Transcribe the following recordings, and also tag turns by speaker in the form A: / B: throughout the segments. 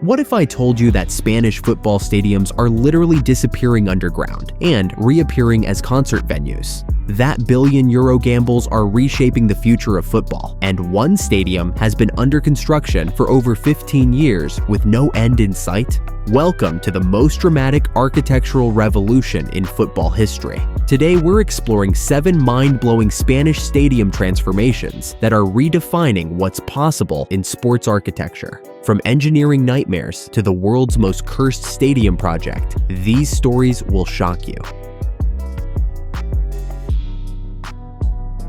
A: What if I told you that Spanish football stadiums are literally disappearing underground and reappearing as concert venues? That billion-euro gambles are reshaping the future of football, and one stadium has been under construction for over 15 years with no end in sight? Welcome to the most dramatic architectural revolution in football history. Today we're exploring 7 mind-blowing Spanish stadium transformations that are redefining what's possible in sports architecture. From engineering nightmares to the world's most cursed stadium project, these stories will shock you.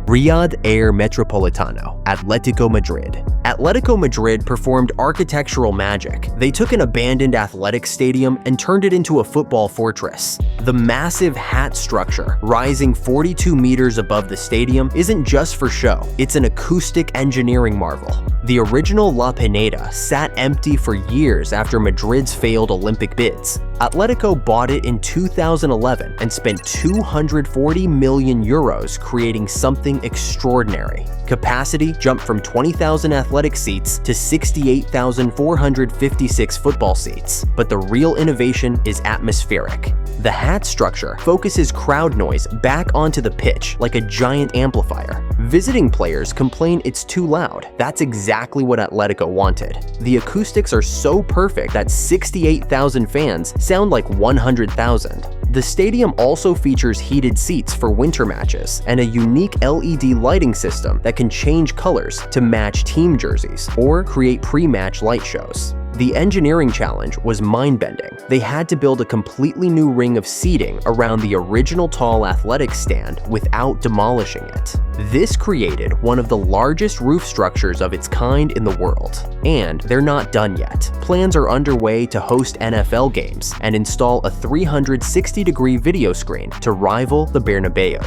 A: Riyadh Air Metropolitano, Atletico Madrid. Atletico Madrid performed architectural magic. They took an abandoned athletic stadium and turned it into a football fortress. The massive hat structure, rising 42 meters above the stadium, isn't just for show, it's an acoustic engineering marvel. The original La Pineda sat empty for years after Madrid's failed Olympic bids. Atletico bought it in 2011 and spent 240 million euros creating something extraordinary. Capacity jumped from 20,000 athletic seats to 68,456 football seats. But the real innovation is atmospheric. The hat structure focuses crowd noise back onto the pitch like a giant amplifier. Visiting players complain it's too loud. That's exactly what Atletico wanted. The acoustics are so perfect that 68,000 fans sound like 100,000. The stadium also features heated seats for winter matches and a unique LED lighting system that can change colors to match team jerseys or create pre-match light shows. The engineering challenge was mind-bending. They had to build a completely new ring of seating around the original tall athletics stand without demolishing it. This created one of the largest roof structures of its kind in the world. And they're not done yet. Plans are underway to host NFL games and install a 360-degree video screen to rival the Bernabeu.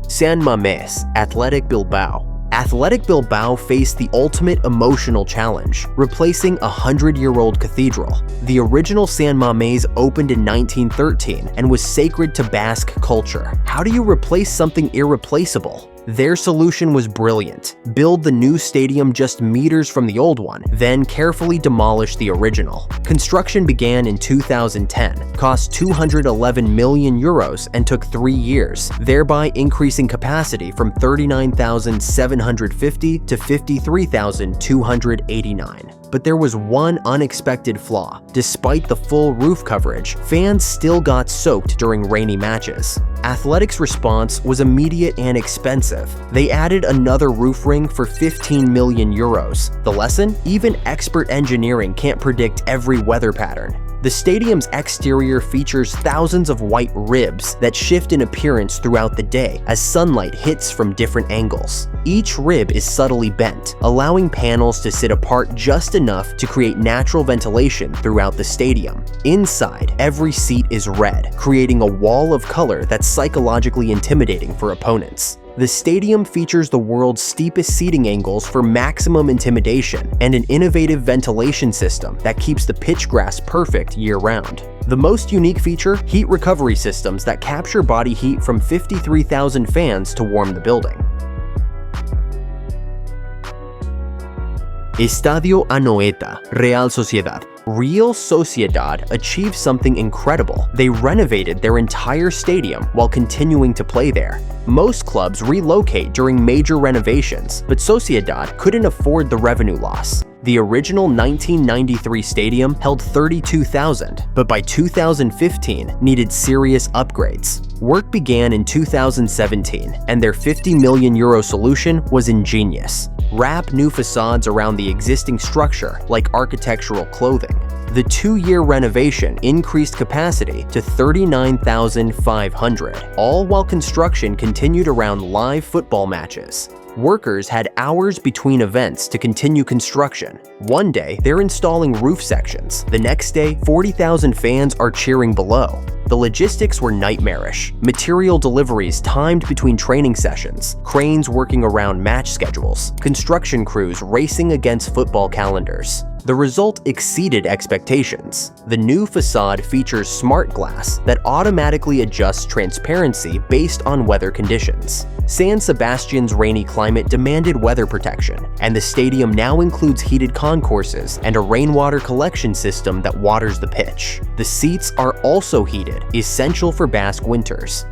A: San Mamés, Athletic Bilbao. Athletic Bilbao faced the ultimate emotional challenge, replacing a 100-year-old cathedral. The original San Mamés opened in 1913 and was sacred to Basque culture. How do you replace something irreplaceable? Their solution was brilliant. Build the new stadium just meters from the old one, then carefully demolish the original. Construction began in 2010, cost 211 million euros and took 3 years, thereby increasing capacity from 39,750 to 53,289. But there was one unexpected flaw. Despite the full roof coverage, fans still got soaked during rainy matches. Athletics' response was immediate and expensive. They added another roof ring for 15 million euros. The lesson? Even expert engineering can't predict every weather pattern. The stadium's exterior features thousands of white ribs that shift in appearance throughout the day as sunlight hits from different angles. Each rib is subtly bent, allowing panels to sit apart just enough to create natural ventilation throughout the stadium. Inside, every seat is red, creating a wall of color that's psychologically intimidating for opponents. The stadium features the world's steepest seating angles for maximum intimidation and an innovative ventilation system that keeps the pitch grass perfect year-round. The most unique feature? Heat recovery systems that capture body heat from 53,000 fans to warm the building. Estadio Anoeta, Real Sociedad. Real Sociedad achieved something incredible. They renovated their entire stadium while continuing to play there. Most clubs relocate during major renovations, but Sociedad couldn't afford the revenue loss. The original 1993 stadium held 32,000, but by 2015 needed serious upgrades. Work began in 2017, and their 50 million euro solution was ingenious. Wrap new facades around the existing structure like architectural clothing. The 2-year renovation increased capacity to 39,500, all while construction continued around live football matches. Workers had hours between events to continue construction. One day, they're installing roof sections. The next day, 40,000 fans are cheering below. The logistics were nightmarish. Material deliveries timed between training sessions, cranes working around match schedules, construction crews racing against football calendars. The result exceeded expectations. The new facade features smart glass that automatically adjusts transparency based on weather conditions. San Sebastian's rainy climate demanded weather protection, and the stadium now includes heated concourses and a rainwater collection system that waters the pitch. The seats are also heated, essential for Basque winters.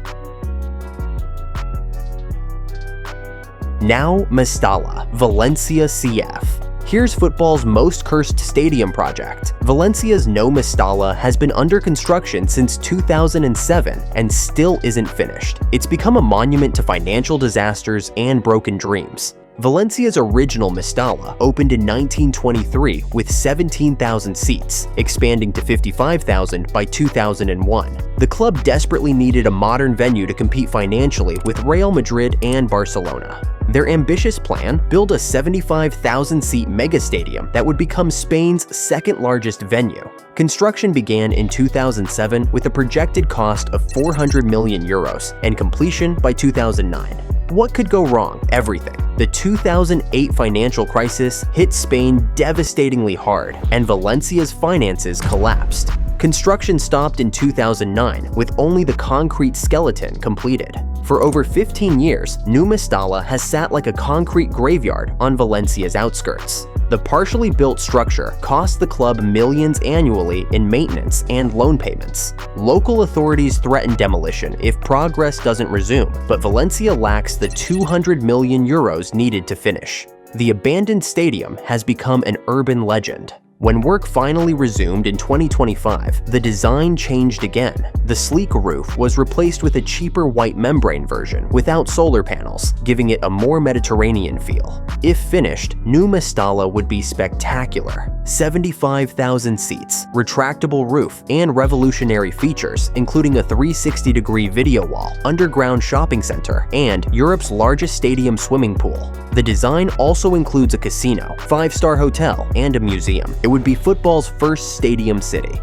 A: Now Mestalla, Valencia CF. Here's football's most cursed stadium project. Valencia's No Mestalla has been under construction since 2007 and still isn't finished. It's become a monument to financial disasters and broken dreams. Valencia's original Mestalla opened in 1923 with 17,000 seats, expanding to 55,000 by 2001. The club desperately needed a modern venue to compete financially with Real Madrid and Barcelona. Their ambitious plan: build a 75,000-seat megastadium that would become Spain's second-largest venue. Construction began in 2007 with a projected cost of 400 million euros and completion by 2009. What could go wrong? Everything. The 2008 financial crisis hit Spain devastatingly hard, and Valencia's finances collapsed. Construction stopped in 2009, with only the concrete skeleton completed. For over 15 years, New Mestalla has sat like a concrete graveyard on Valencia's outskirts. The partially built structure costs the club millions annually in maintenance and loan payments. Local authorities threaten demolition if progress doesn't resume, but Valencia lacks the 200 million euros needed to finish. The abandoned stadium has become an urban legend. When work finally resumed in 2025, the design changed again. The sleek roof was replaced with a cheaper white membrane version without solar panels, giving it a more Mediterranean feel. If finished, New Mestalla would be spectacular. 75,000 seats, retractable roof, and revolutionary features, including a 360-degree video wall, underground shopping center, and Europe's largest stadium swimming pool. The design also includes a casino, 5-star hotel, and a museum. It would be football's first stadium city.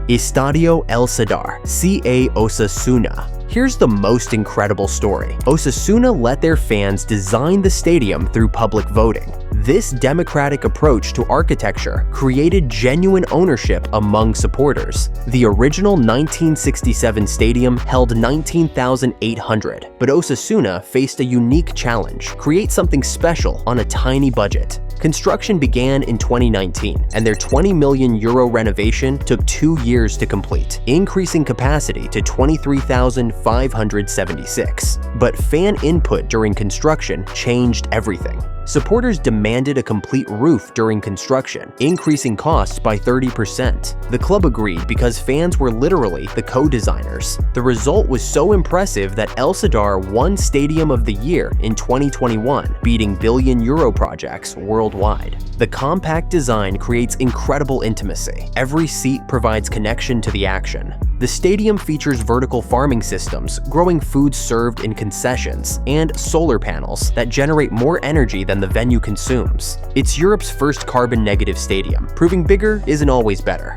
A: Estadio El Sadar, CA Osasuna. Here's the most incredible story. Osasuna let their fans design the stadium through public voting. This democratic approach to architecture created genuine ownership among supporters. The original 1967 stadium held 19,800, but Osasuna faced a unique challenge: create something special on a tiny budget. Construction began in 2019, and their 20 million euro renovation took 2 years to complete, increasing capacity to 23,576. But fan input during construction changed everything. Supporters demanded a complete roof during construction, increasing costs by 30%. The club agreed because fans were literally the co-designers. The result was so impressive that El Sadar won Stadium of the Year in 2021, beating billion-euro projects worldwide. The compact design creates incredible intimacy. Every seat provides connection to the action. The stadium features vertical farming systems, growing food served in concessions, and solar panels that generate more energy than the venue consumes. It's Europe's first carbon-negative stadium, proving bigger isn't always better.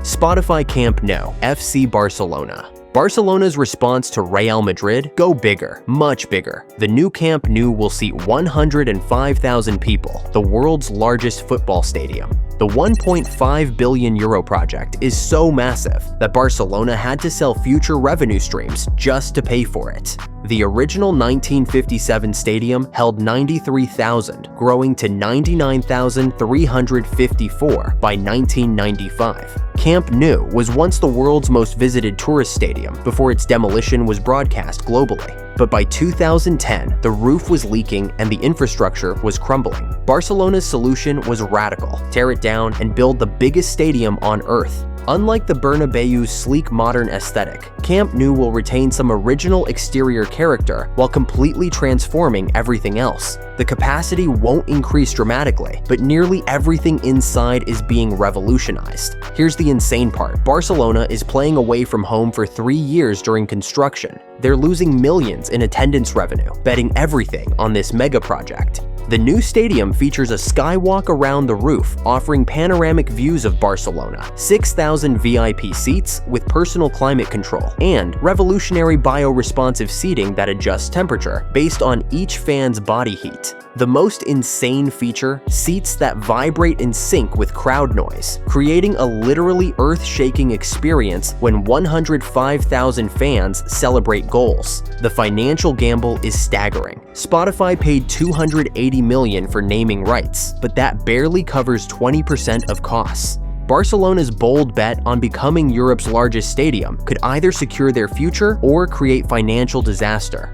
A: Spotify Camp Nou, FC Barcelona. Barcelona's response to Real Madrid: go bigger, much bigger. The new Camp Nou will seat 105,000 people, the world's largest football stadium. The 1.5 billion euro project is so massive that Barcelona had to sell future revenue streams just to pay for it. The original 1957 stadium held 93,000, growing to 99,354 by 1995. Camp Nou was once the world's most visited tourist stadium before its demolition was broadcast globally. But by 2010, the roof was leaking and the infrastructure was crumbling. Barcelona's solution was radical: tear it down and build the biggest stadium on Earth. Unlike the Bernabeu's sleek modern aesthetic, Camp Nou will retain some original exterior character while completely transforming everything else. The capacity won't increase dramatically, but nearly everything inside is being revolutionized. Here's the insane part: Barcelona is playing away from home for 3 years during construction. They're losing millions in attendance revenue, betting everything on this mega project. The new stadium features a skywalk around the roof, offering panoramic views of Barcelona, 6,000 VIP seats with personal climate control, and revolutionary bioresponsive seating that adjusts temperature based on each fan's body heat. The most insane feature, seats that vibrate in sync with crowd noise, creating a literally earth-shaking experience when 105,000 fans celebrate goals. The financial gamble is staggering. Spotify paid $280 million for naming rights, but that barely covers 20% of costs. Barcelona's bold bet on becoming Europe's largest stadium could either secure their future or create financial disaster.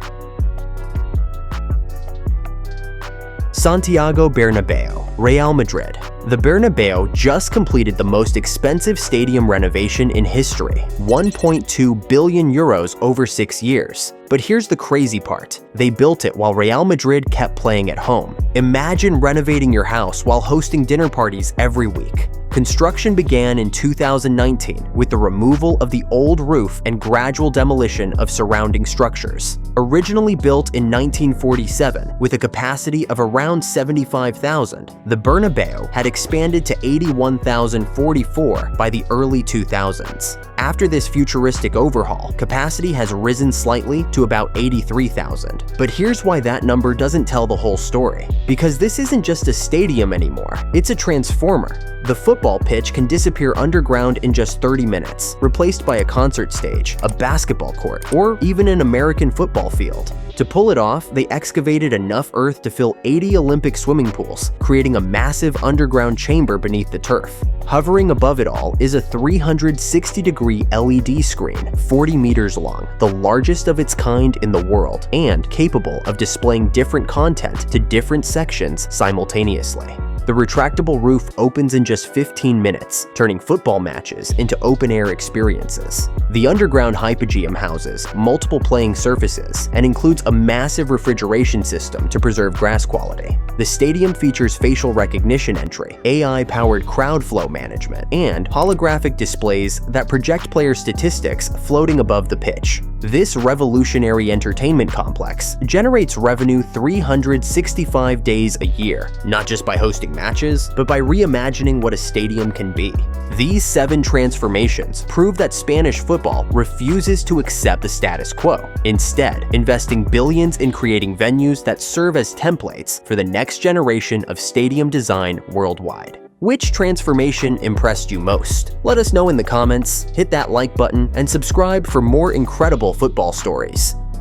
A: Santiago Bernabao, Real Madrid. The Bernabeu just completed the most expensive stadium renovation in history, 1.2 billion euros over 6 years. But here's the crazy part. They built it while Real Madrid kept playing at home. Imagine renovating your house while hosting dinner parties every week. Construction began in 2019 with the removal of the old roof and gradual demolition of surrounding structures. Originally built in 1947 with a capacity of around 75,000, the Bernabeu had expanded to 81,044 by the early 2000s. After this futuristic overhaul, capacity has risen slightly to about 83,000. But here's why that number doesn't tell the whole story. Because this isn't just a stadium anymore, it's a transformer. The football pitch can disappear underground in just 30 minutes, replaced by a concert stage, a basketball court, or even an American football field. To pull it off, they excavated enough earth to fill 80 Olympic swimming pools, creating a massive underground chamber beneath the turf. Hovering above it all is a 360-degree LED screen, 40 meters long, the largest of its kind in the world, and capable of displaying different content to different sections simultaneously. The retractable roof opens in just 15 minutes, turning football matches into open-air experiences. The underground hypogeum houses multiple playing surfaces and includes a massive refrigeration system to preserve grass quality. The stadium features facial recognition entry, AI-powered crowd flow management, and holographic displays that project player statistics floating above the pitch. This revolutionary entertainment complex generates revenue 365 days a year, not just by hosting matches, but by reimagining what a stadium can be. These 7 transformations prove that Spanish football refuses to accept the status quo, instead investing billions in creating venues that serve as templates for the next generation of stadium design worldwide. Which transformation impressed you most? Let us know in the comments, hit that like button, and subscribe for more incredible football stories.